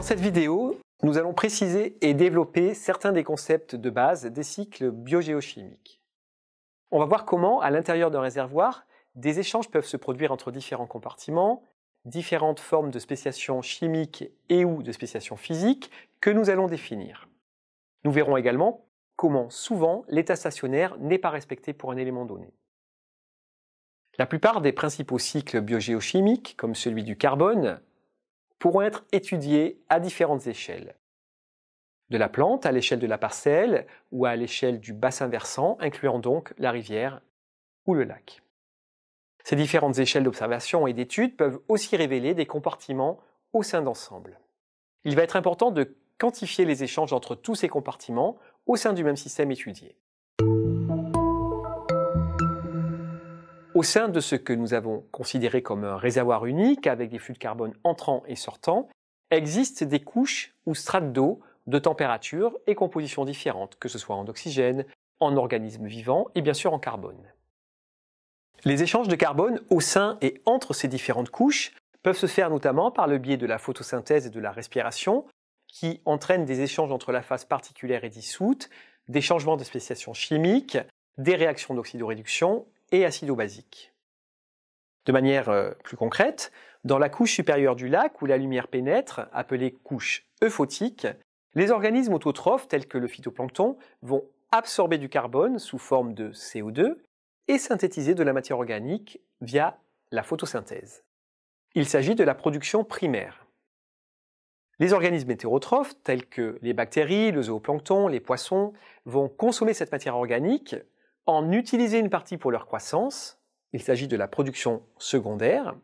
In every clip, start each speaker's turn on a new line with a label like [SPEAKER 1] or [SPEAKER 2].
[SPEAKER 1] Dans cette vidéo, nous allons préciser et développer certains des concepts de base des cycles biogéochimiques. On va voir comment, à l'intérieur d'un réservoir, des échanges peuvent se produire entre différents compartiments, différentes formes de spéciation chimique et ou de spéciation physique que nous allons définir. Nous verrons également comment souvent l'état stationnaire n'est pas respecté pour un élément donné. La plupart des principaux cycles biogéochimiques, comme celui du carbone, pourront être étudiés à différentes échelles. De la plante à l'échelle de la parcelle ou à l'échelle du bassin versant, incluant donc la rivière ou le lac. Ces différentes échelles d'observation et d'études peuvent aussi révéler des compartiments au sein d'ensembles. Il va être important de quantifier les échanges entre tous ces compartiments au sein du même système étudié. Au sein de ce que nous avons considéré comme un réservoir unique avec des flux de carbone entrants et sortants, existent des couches ou strates d'eau de température et composition différentes, que ce soit en oxygène, en organismes vivants et bien sûr en carbone. Les échanges de carbone au sein et entre ces différentes couches peuvent se faire notamment par le biais de la photosynthèse et de la respiration, qui entraînent des échanges entre la phase particulière et dissoute, des changements de spéciation chimique, des réactions d'oxydoréduction et acido-basique. De manière plus concrète, dans la couche supérieure du lac où la lumière pénètre, appelée couche euphotique, les organismes autotrophes tels que le phytoplancton vont absorber du carbone sous forme de CO2 et synthétiser de la matière organique via la photosynthèse. Il s'agit de la production primaire. Les organismes hétérotrophes tels que les bactéries, le zooplancton, les poissons vont consommer cette matière organique, en utiliser une partie pour leur croissance, il s'agit de la production secondaire,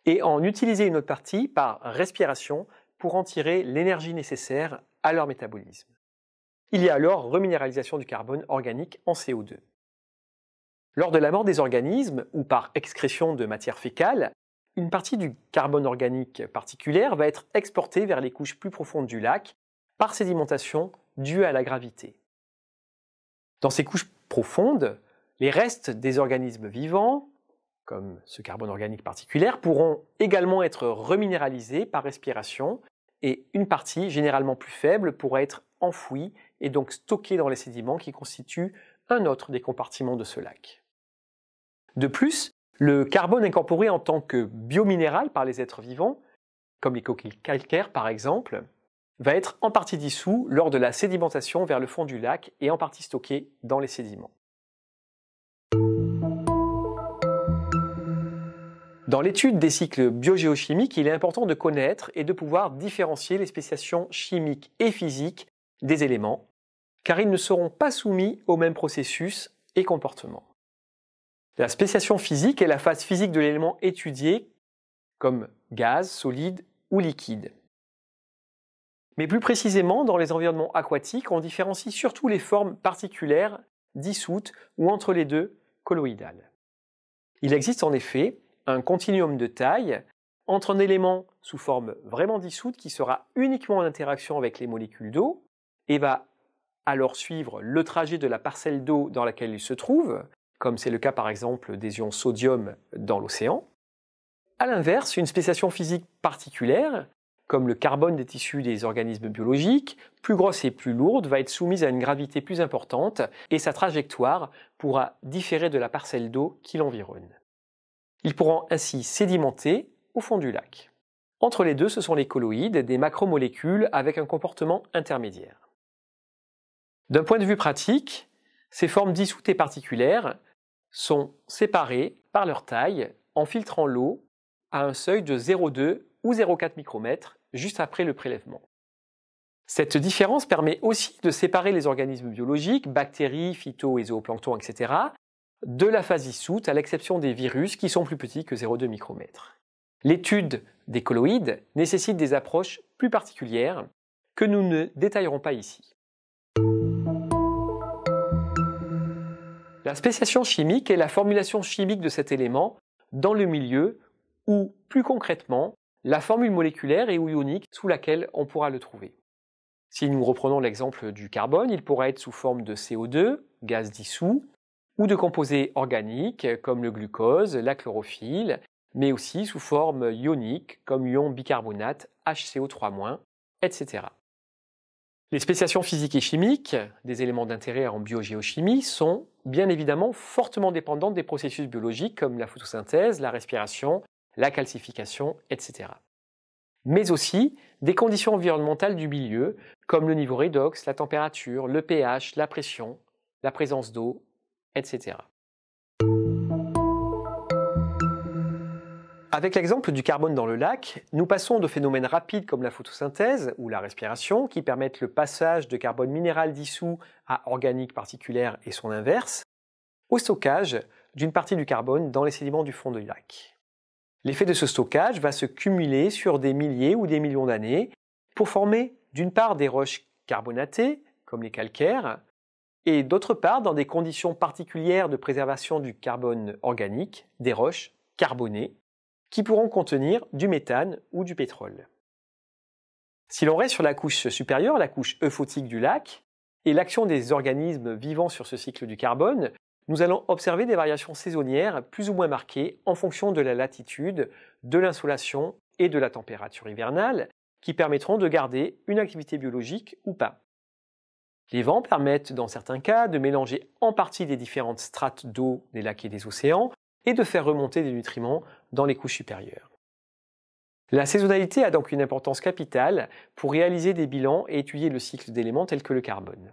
[SPEAKER 1] et en utiliser une autre partie par respiration pour en tirer l'énergie nécessaire à leur métabolisme. Il y a alors reminéralisation du carbone organique en CO2. Lors de la mort des organismes ou par excrétion de matière fécale, une partie du carbone organique particulière va être exportée vers les couches plus profondes du lac par sédimentation due à la gravité. Dans ces couches profondes, les restes des organismes vivants, comme ce carbone organique particulier, pourront également être reminéralisés par respiration et une partie, généralement plus faible, pourra être enfouie et donc stockée dans les sédiments qui constituent un autre des compartiments de ce lac. De plus, le carbone incorporé en tant que biominéral par les êtres vivants, comme les coquilles calcaires par exemple, va être en partie dissous lors de la sédimentation vers le fond du lac et en partie stocké dans les sédiments. Dans l'étude des cycles biogéochimiques, il est important de connaître et de pouvoir différencier les spéciations chimiques et physiques des éléments, car ils ne seront pas soumis au même processus et comportement. La spéciation physique est la phase physique de l'élément étudié, comme gaz, solide ou liquide. Mais plus précisément, dans les environnements aquatiques, on différencie surtout les formes particulières, dissoutes ou entre les deux, colloïdales. Il existe en effet un continuum de taille entre un élément sous forme vraiment dissoute qui sera uniquement en interaction avec les molécules d'eau et va alors suivre le trajet de la parcelle d'eau dans laquelle il se trouve, comme c'est le cas par exemple des ions sodium dans l'océan. A l'inverse, une spéciation physique particulière, comme le carbone des tissus des organismes biologiques, plus grosse et plus lourde, va être soumise à une gravité plus importante et sa trajectoire pourra différer de la parcelle d'eau qui l'environne. Ils pourront ainsi sédimenter au fond du lac. Entre les deux, ce sont les colloïdes, des macromolécules avec un comportement intermédiaire. D'un point de vue pratique, ces formes dissoutes et particulières sont séparées par leur taille en filtrant l'eau à un seuil de 0,2 ou 0,4 micromètres juste après le prélèvement. Cette différence permet aussi de séparer les organismes biologiques, bactéries, phyto- et zooplancton, etc., de la phase dissoute, à l'exception des virus qui sont plus petits que 0,2 micromètres. L'étude des colloïdes nécessite des approches plus particulières que nous ne détaillerons pas ici. La spéciation chimique est la formulation chimique de cet élément dans le milieu ou, plus concrètement, la formule moléculaire et ou ionique sous laquelle on pourra le trouver. Si nous reprenons l'exemple du carbone, il pourra être sous forme de CO2, gaz dissous, ou de composés organiques comme le glucose, la chlorophylle, mais aussi sous forme ionique comme l'ion bicarbonate HCO3-, etc. Les spéciations physiques et chimiques, des éléments d'intérêt en biogéochimie, sont bien évidemment fortement dépendantes des processus biologiques comme la photosynthèse, la respiration, la calcification, etc. Mais aussi des conditions environnementales du milieu, comme le niveau redox, la température, le pH, la pression, la présence d'eau, etc. Avec l'exemple du carbone dans le lac, nous passons de phénomènes rapides comme la photosynthèse ou la respiration, qui permettent le passage de carbone minéral dissous à organique particulière et son inverse, au stockage d'une partie du carbone dans les sédiments du fond du lac. L'effet de ce stockage va se cumuler sur des milliers ou des millions d'années pour former d'une part des roches carbonatées, comme les calcaires, et d'autre part, dans des conditions particulières de préservation du carbone organique, des roches carbonées, qui pourront contenir du méthane ou du pétrole. Si l'on reste sur la couche supérieure, la couche euphotique du lac, et l'action des organismes vivant sur ce cycle du carbone, nous allons observer des variations saisonnières plus ou moins marquées en fonction de la latitude, de l'insolation et de la température hivernale, qui permettront de garder une activité biologique ou pas. Les vents permettent, dans certains cas, de mélanger en partie les différentes strates d'eau des lacs et des océans et de faire remonter des nutriments dans les couches supérieures. La saisonnalité a donc une importance capitale pour réaliser des bilans et étudier le cycle d'éléments tels que le carbone.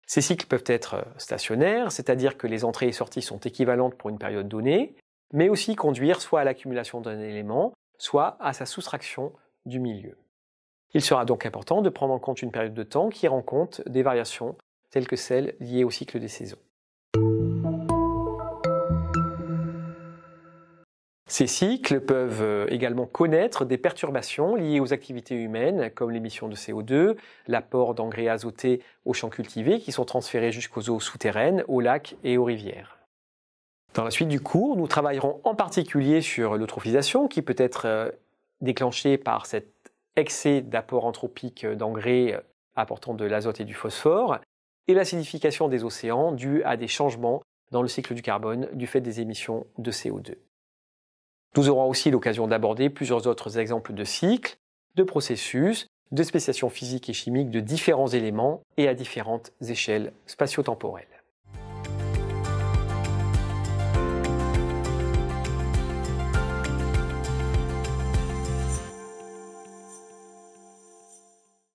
[SPEAKER 1] Ces cycles peuvent être stationnaires, c'est-à-dire que les entrées et sorties sont équivalentes pour une période donnée, mais aussi conduire soit à l'accumulation d'un élément, soit à sa soustraction du milieu. Il sera donc important de prendre en compte une période de temps qui rend compte des variations telles que celles liées au cycle des saisons. Ces cycles peuvent également connaître des perturbations liées aux activités humaines, comme l'émission de CO2, l'apport d'engrais azotés aux champs cultivés qui sont transférés jusqu'aux eaux souterraines, aux lacs et aux rivières. Dans la suite du cours, nous travaillerons en particulier sur l'eutrophisation qui peut être déclenchée par cet excès d'apport anthropique d'engrais apportant de l'azote et du phosphore, et l'acidification des océans due à des changements dans le cycle du carbone du fait des émissions de CO2. Nous aurons aussi l'occasion d'aborder plusieurs autres exemples de cycles, de processus, de spéciations physiques et chimiques de différents éléments et à différentes échelles spatio-temporelles.